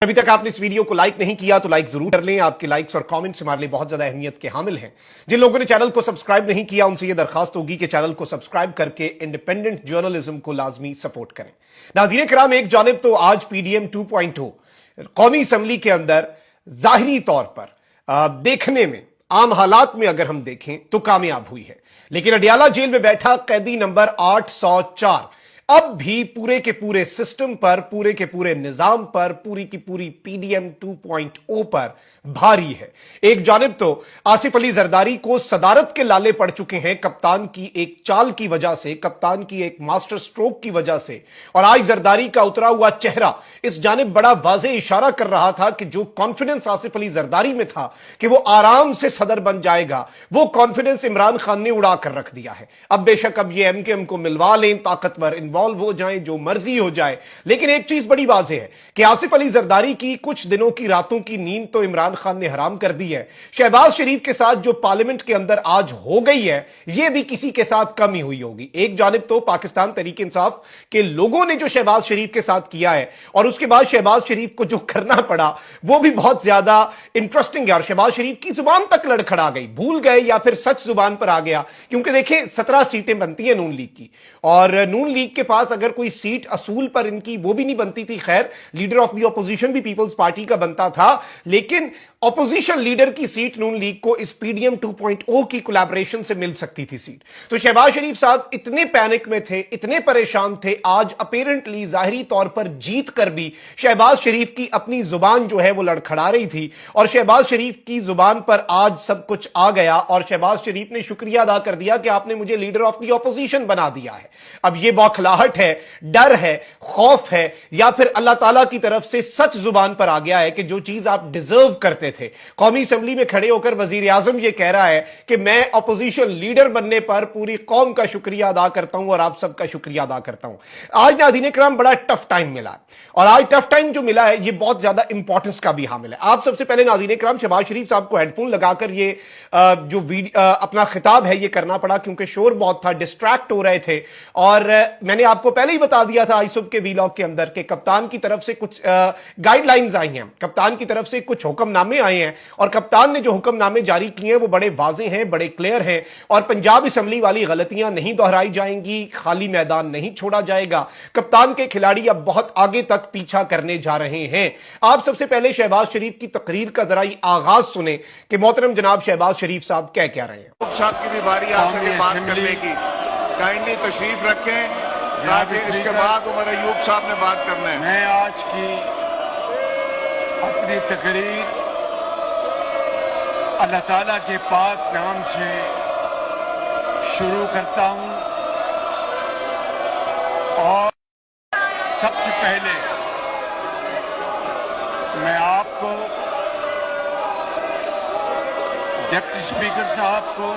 अभी तक आपने इस वीडियो को लाइक नहीं किया तो लाइक जरूर कर लें। आपके लाइक्स और कमेंट्स हमारे लिए बहुत ज्यादा अहमियत के हामिल हैं। जिन लोगों ने चैनल को सब्सक्राइब नहीं किया उनसे यह दरखास्त होगी कि चैनल को सब्सक्राइब करके इंडिपेंडेंट जर्नलिज्म को लाजमी सपोर्ट करें। नाज़रीन किराम, एक जानिब तो आज पीडीएम 2.0 कौमी असम्बली के अंदर जाहिरी तौर पर देखने में, आम हालात में अगर हम देखें तो कामयाब हुई है, लेकिन अडियाला जेल में बैठा कैदी नंबर 804 अब भी पूरे के पूरे सिस्टम पर, पूरे के पूरे निजाम पर, पूरी की पूरी पीडीएम 2.0 पर भारी है। एक जानिब तो आसिफ अली जरदारी को सदारत के लाले पड़ चुके हैं कप्तान की एक चाल की वजह से, कप्तान की एक मास्टर स्ट्रोक की वजह से, और आज जरदारी का उतरा हुआ चेहरा इस जानिब बड़ा वाज़ेह इशारा कर रहा था कि जो कॉन्फिडेंस आसिफ अली जरदारी में था कि वो आराम से सदर बन जाएगा, वो कॉन्फिडेंस इमरान खान ने उड़ा कर रख दिया है। अब बेशक अब ये एमकेएम को मिलवा लें, ताकतवर इन्वॉल्व हो जाए, जो मर्जी हो जाए, लेकिन एक चीज बड़ी वाज़ेह है कि आसिफ अली जरदारी की कुछ दिनों की रातों की नींद तो इमरान खान ने हराम कर दी है। शहबाज शरीफ के साथ जो पार्लियामेंट के अंदर आज हो गई है, यह भी किसी के साथ कम ही हुई होगी। एक जानिब तो पाकिस्तान तहरीक इंसाफ के लोगों ने जो शहबाज शरीफ के साथ किया है और उसके बाद शहबाज शरीफ को जो करना पड़ा वो भी बहुत ज्यादा इंटरेस्टिंग है, और शहबाज शरीफ की जुबान तक लड़खड़ा गई, भूल गए या फिर सच जुबान पर आ गया। क्योंकि देखिए 17 सीटें बनती है नून लीग की, और नून लीग के पास अगर कोई सीट असूल पर इनकी वो भी नहीं बनती थी। खैर, लीडर ऑफ द ऑपोजिशन भी पीपल्स पार्टी का बनता था, लेकिन ऑपोजिशन लीडर की सीट नून लीग को इस पीडीएम 2.0 की कोलैबोरेशन से मिल सकती थी सीट। तो शहबाज शरीफ साहब इतने पैनिक में थे, इतने परेशान थे, आज अपेरेंटली जाहिरी तौर पर जीत कर भी शहबाज शरीफ की अपनी जुबान जो है वो लड़खड़ा रही थी, और शहबाज शरीफ की जुबान पर आज सब कुछ आ गया और शहबाज शरीफ ने शुक्रिया अदा कर दिया कि आपने मुझे लीडर ऑफ द ऑपोजिशन बना दिया है। अब यह बौखलाहट है, डर है, खौफ है, या फिर अल्लाह ताला की तरफ से सच जुबान पर आ गया है कि जो चीज आप डिजर्व करते थे। कौमी असेंबली में खड़े होकर वजीर आजम यह कह रहा है कि मैं ऑपोजिशन लीडर बनने पर पूरी कौम का शुक्रिया अदा करता हूं और आप सबका शुक्रिया अदा करता हूं। आज नाज़रीन इकराम बड़ा टफ टाइम मिला है, और आज टफ टाइम जो मिला है यह बहुत ज्यादा इंपॉर्टेंस का भी हामिल है। आप सबसे पहले नाज़रीन इकराम शहबाज शरीफ साहब को हेडफोन लगाकर ये जो अपना खिताब है ये करना पड़ा, क्योंकि शोर बहुत था, डिस्ट्रैक्ट हो रहे थे। और मैंने आपको पहले ही बता दिया था आज सुबह के वीलॉग के अंदर कि कप्तान की तरफ से कुछ गाइडलाइंस आई हैं, कप्तान की तरफ से कुछ हुक्मनामे आए हैं, और कप्तान ने जो हुक्मनामे जारी किए हैं वो बड़े वाज़ेह हैं, बड़े क्लियर हैं, और पंजाब असेंबली वाली गलतियां नहीं दोहराई जाएंगी, खाली मैदान नहीं छोड़ा जाएगा। कप्तान के खिलाड़ी अब बहुत आगे तक पीछा करने जा रहे हैं। आप सबसे पहले शहबाज शरीफ की तकरीर का जरा आगाज सुने कि मोहतरम जनाब शहबाज शरीफ साहब क्या कह रहे हैं। साहब की भी बारी आ सके बात करने की, काइंडली तशरीफ रखें, इसके बाद उमर अयूब साहब ने बात करना है। मैं आज की अपनी तकरीर अल्लाह ताला के पाक नाम से शुरू करता हूं, और सबसे पहले मैं आपको, डिप्टी स्पीकर साहब को।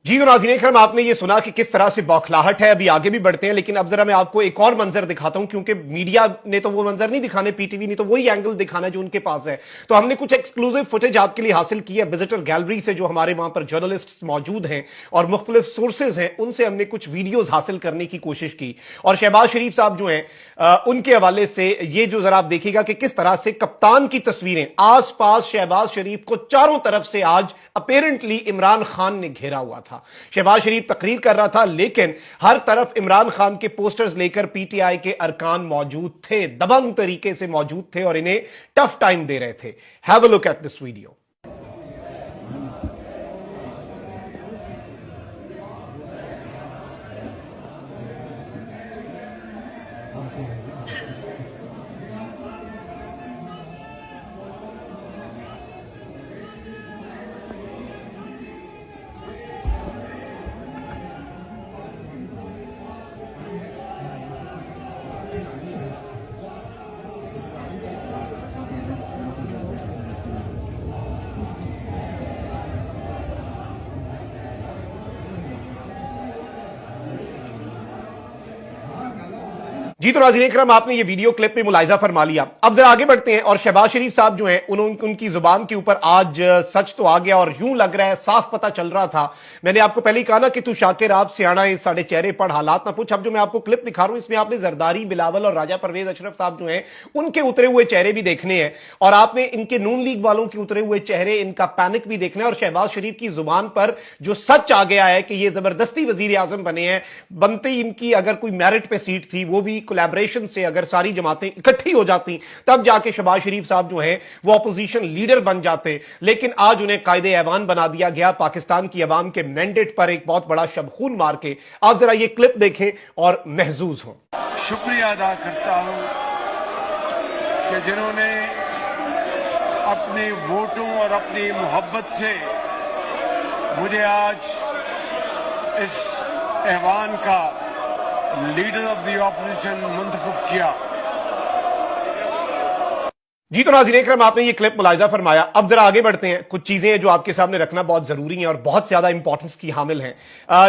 जी नाज़रीन इकराम, आपने ये सुना कि किस तरह से बौखलाहट है। अभी आगे भी बढ़ते हैं, लेकिन अब जरा मैं आपको एक और मंजर दिखाता हूं, क्योंकि मीडिया ने तो वो मंजर नहीं दिखाने, पीटीवी ने तो वही एंगल दिखाना जो उनके पास है। तो हमने कुछ एक्सक्लूसिव फुटेज आपके लिए हासिल की है विजिटर गैलरी से, जो हमारे वहां पर जर्नलिस्ट मौजूद हैं और मुख्तलिफ सोर्सेज हैं, उनसे हमने कुछ वीडियोज हासिल करने की कोशिश की। और शहबाज शरीफ साहब जो हैं उनके हवाले से ये जो जरा आप देखिएगा कि किस तरह से कप्तान की तस्वीरें, आस पास शहबाज शरीफ को चारों तरफ से आज अपेरेंटली इमरान खान ने घेरा हुआ था। शहबाज शरीफ तकरीर कर रहा था, लेकिन हर तरफ इमरान खान के पोस्टर्स लेकर पीटीआई के अरकान मौजूद थे, दबंग तरीके से मौजूद थे, और इन्हें टफ टाइम दे रहे थे। Have a look at this video. जी तो नाज़रीन इकराम, आपने ये वीडियो क्लिप में मुलाहिजा फरमा लिया। अब जरा आगे बढ़ते हैं और शहबाज शरीफ साहब जो हैं उनकी जुबान के ऊपर आज सच तो आ गया और यूं लग रहा है, साफ पता चल रहा था। मैंने आपको पहले ही कहा ना कि तू शाकिर आप सियाना है, साढ़े चेहरे पढ़ हालात ना पूछ। अब जो मैं आपको क्लिप दिखा रहा हूं इसमें आपने जरदारी, बिलावल और राजा परवेज अशरफ साहब जो हैं उनके उतरे हुए चेहरे भी देखने हैं और आपने इनके नून लीग वालों के उतरे हुए चेहरे, इनका पैनिक भी देखना है और शहबाज शरीफ की जुबान पर जो सच आ गया है कि ये जबरदस्ती वजीर आजम बने हैं। बनते इनकी अगर कोई मेरिट पे सीट थी, वो भी कोलैबोरेशन से अगर सारी जमातें इकट्ठी हो जाती तब जाके शहबाज शरीफ साहब जो हैं वो अपोजिशन लीडर बन जाते। लेकिन आज उन्हें कायदे ऐवान बना दिया गया पाकिस्तान की अवाम के मैंडेट पर एक बहुत बड़ा शबखून मार के। आप जरा ये क्लिप देखें और महजूज हों। शुक्रिया अदा करता हूं कि जिन्होंने अपने वोटों और अपनी मोहब्बत से मुझे आज इस ऐवान का लीडर ऑफ द ऑपोजिशन मुंतखब किया। जी तो नाज़रीन इकराम, आपने ये क्लिप मुलाहिजा फरमाया। अब जरा आगे बढ़ते हैं। कुछ चीजें जो आपके सामने रखना बहुत जरूरी हैं और बहुत ज्यादा इंपॉर्टेंस की हामिल हैं।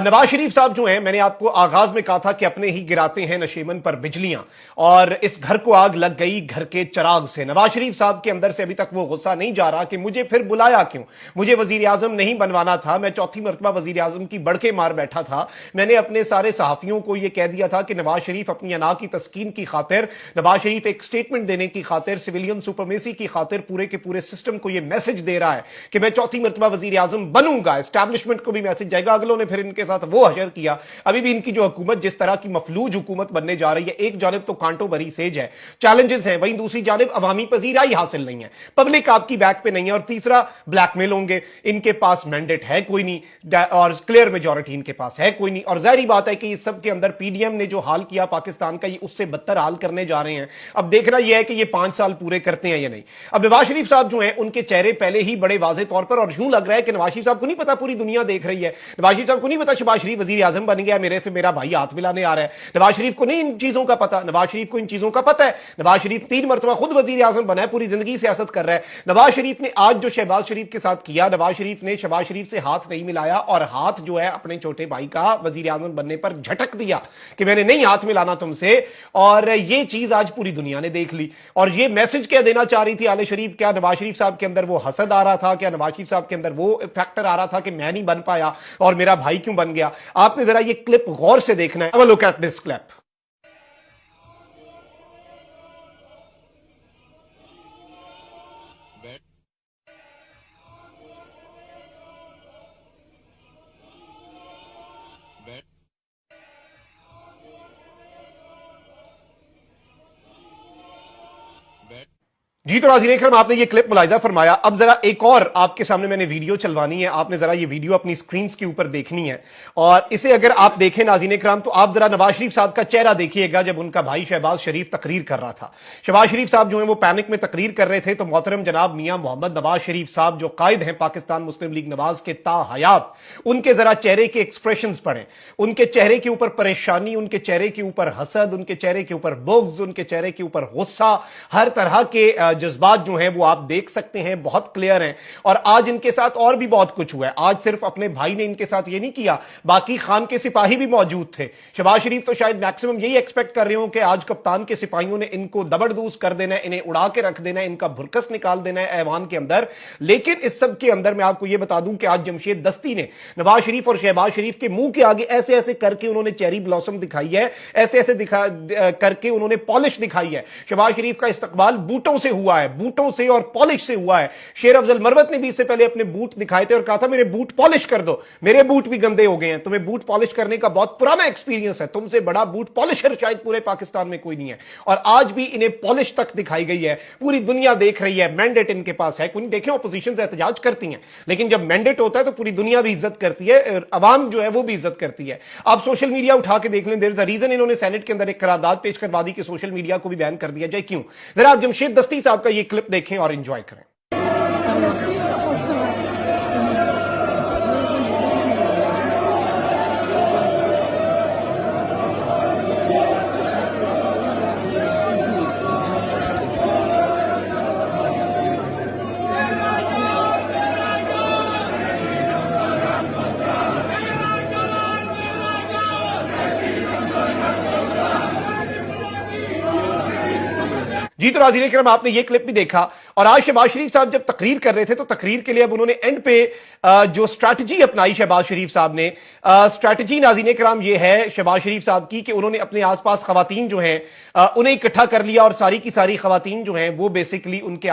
नवाज शरीफ साहब जो हैं, मैंने आपको आगाज में कहा था कि अपने ही गिराते हैं नशेमन पर बिजलियां और इस घर को आग लग गई घर के चराग से। नवाज शरीफ साहब के अंदर से अभी तक वो गुस्सा नहीं जा रहा कि मुझे फिर बुलाया क्यों, मुझे वजीर आजम नहीं बनवाना था, मैं चौथी मरतबा वजीर आजम की बड़के मार बैठा था। मैंने अपने सारे सहाफियों को यह कह दिया था कि नवाज शरीफ अपनी अना की तस्कीन की खातिर, नवाज शरीफ एक स्टेटमेंट देने की खातिर, सिविलियन सुपरमेसी की खातिर पूरे के पूरे सिस्टम को यह मैसेज दे रहा है कि मैं चौथी मरतबा वजीर आजम बनूंगा। एस्टैब्लिशमेंट को भी मैसेज जाएगा। अगलों ने फिर इनके साथ वो हशर किया। अभी भी इनकी जो हुकूमत जिस तरह की मफलूज हुकूमत बनने जा रही है, एक जानिब तो कांटों भरी सेज है, चैलेंजेस हैं, वहीं दूसरी जानिब अवामी पजीराई हासिल नहीं है, पब्लिक आपकी बैक पे नहीं है और तीसरा ब्लैकमेल होंगे। इनके पास मैंडेट है कोई नहीं और क्लियर मेजॉरिटी इनके पास है कोई नहीं और जाहिर बात है कि इस सब के अंदर पीडीएम ने जो हाल किया पाकिस्तान का, ये उससे बदतर हाल करने जा रहे हैं। अब देखना यह है कि ये 5 साल पूरे करते हैं या नहीं। अब नवाज शरीफ साहब जो हैं उनके चेहरे पहले ही बड़े वाज़ेह तौर पर, और यूं लग रहा है कि नवाज शरीफ साहब को नहीं पता पूरी दुनिया देख रही है, नवाज शरीफ साहब को नहीं पता शहबाज शरीफ वजीर आजम बन गया, मेरे से मेरा भाई हाथ मिलाने आ रहा है, नवाज शरीफ को नहीं इन चीजों का पता। नवाज शरीफ को इन चीजों का पता है। नवाज शरीफ 3 मरतबा खुद वजीर आजम बना है, पूरी जिंदगी सियासत कर रहा है। नवाज शरीफ ने आज जो शहबाज शरीफ के साथ किया, नवाज शरीफ ने शहबाज शरीफ से हाथ नहीं मिलाया और हाथ जो है अपने छोटे भाई का वजीर आजम बनने पर झटक दिया कि मैंने नहीं हाथ मिलाना तुमसे, और ये चीज आज पूरी दुनिया ने देख ली। और ये मैसेज क्या देना चाह रही थी आले शरीफ? क्या नवाज शरीफ साहब के अंदर वो हसद आ रहा था? क्या नवाज शरीफ साहब के अंदर वो फैक्टर आ रहा था कि मैं नहीं बन पाया और मेरा भाई क्यों बन गया? आपने जरा ये क्लिप गौर से देखना है। Look at this clip. जी तो नाज़रीन इकराम, आपने ये क्लिप मुलाहिजा फरमाया। अब जरा एक और आपके सामने मैंने वीडियो चलवानी है। आपने जरा ये वीडियो अपनी स्क्रीन के ऊपर देखनी है और इसे अगर आप देखें नाज़रीन इकराम, तो आप जरा नवाज शरीफ साहब का चेहरा देखिएगा जब उनका भाई शहबाज शरीफ तकरीर कर रहा था। शहबाज शरीफ साहब जो है वो पैनिक में तकरीर कर रहे थे, तो मोहतरम जनाब मियां मोहम्मद नवाज शरीफ साहब जो कायद हैं पाकिस्तान मुस्लिम लीग नवाज के ता हयात, उनके जरा चेहरे के एक्सप्रेशंस पढ़ें। उनके चेहरे के ऊपर परेशानी, उनके चेहरे के ऊपर हसद, उनके चेहरे के ऊपर बुग़्ज़, उनके चेहरे के ऊपर गुस्सा, हर तरह के जज्बात जो है वो आप देख सकते हैं, बहुत क्लियर हैं। और आज इनके साथ और भी बहुत कुछ हुआ है। आज सिर्फ अपने भाई ने इनके साथ ये नहीं किया, बाकी खान के सिपाही भी मौजूद थे। शहबाज शरीफ तो शायद मैक्सिमम यही एक्सपेक्ट कर रहे हो कि आज कप्तान के सिपाहियों ने इनको दबड़दूस कर देना है, इन्हें उड़ा के रख देना है, इनका भुरकस निकाल देना है ऐवान के अंदर। लेकिन इस सब के अंदर मैं आपको यह बता दूं कि आज जमशेद दस्ती ने नवाज शरीफ और शहबाज शरीफ के मुंह के आगे ऐसे ऐसे करके उन्होंने चेरी ब्लॉसम दिखाई है, ऐसे ऐसे करके उन्होंने पॉलिश दिखाई है। शहबाज शरीफ का इस्तकबाल बूटों से हुआ है, बूटों से और पॉलिश से हुआ है। शेर अफजल मरवत ने भी इससे पहले अपने बूट दिखाए थे और कहा था मेरे बूट पॉलिश कर दो, मेरे बूट भी गंदे हो गए हैं, तुम्हें बूट पॉलिश करने का बहुत पुराना एक्सपीरियंस है, तुमसे बड़ा बूट पॉलिशर शायद पूरे पाकिस्तान में कोई नहीं है। और आज भी इन्हें पॉलिश तक दिखाई गई है, पूरी दुनिया देख रही है। मैंडेट इनके पास है कोई नहीं। देखें ऑपोजिशन से एहतजाज करती हैं, लेकिन जब मैंडेट होता है तो पूरी दुनिया भी इज्जत करती है, अवाम जो है वो भी इज्जत करती है। आप सोशल मीडिया उठा के देख लें, देयर इज अ रीजन इन्होंने सेनेट के अंदर एक करारदाद पेश करवा दी कि सोशल मीडिया को भी बैन कर दिया जाए। क्यों? जरा आप जमशेद दस्ती साहब का ये क्लिप देखें और एंजॉय करें। جی تو ناظرین کرام آپ نے یہ کلپ بھی دیکھا، اور آج شہباز شریف صاحب جب تقریر کر رہے تھے تو تقریر کے لیے اب انہوں نے اینڈ پہ جو اسٹریٹجی اپنائی شہباز شریف صاحب نے، اسٹریٹجی ناظرین کرام یہ ہے شہباز شریف صاحب کی کہ انہوں نے اپنے آس پاس خواتین جو ہیں انہیں اکٹھا کر لیا، اور ساری کی ساری خواتین جو ہیں وہ بیسیکلی ان کے